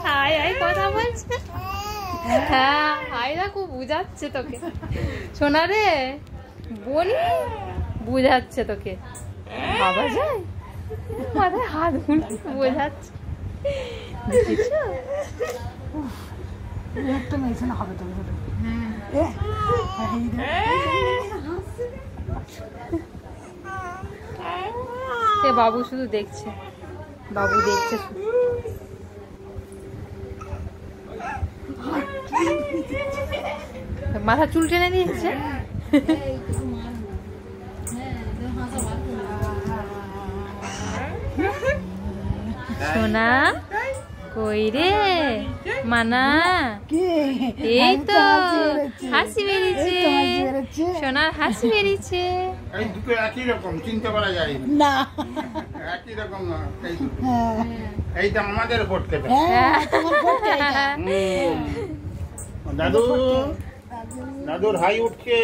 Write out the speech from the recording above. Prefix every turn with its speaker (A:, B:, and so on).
A: High high কথা বলছে। হ্যাঁ হাইরা খুব বুঝাচ্ছে তোকে সোনা রে, বনি বুঝাচ্ছে তোকে। বাবা যায় মাথায় হাত বুলিয়ে বোঝাচ্ছে, দেখেছো?
B: একটা মেশিন হবে তো।
A: বাবু শুধু দেখছে, বাবু দেখছে শুধু। মাথা চুল টেনে দিয়েছে। সোনা কই রে মানা, এই তো হাসি বেরিয়েছে, সোনার হাসি বেরিয়েছে।
C: এই দুটো একই রকম, চিনতে পারা যায়
B: না,
C: একই রকম না। এইটা আমাদের পড়তে পারে। দাদু, দাদুর হাই উঠছে।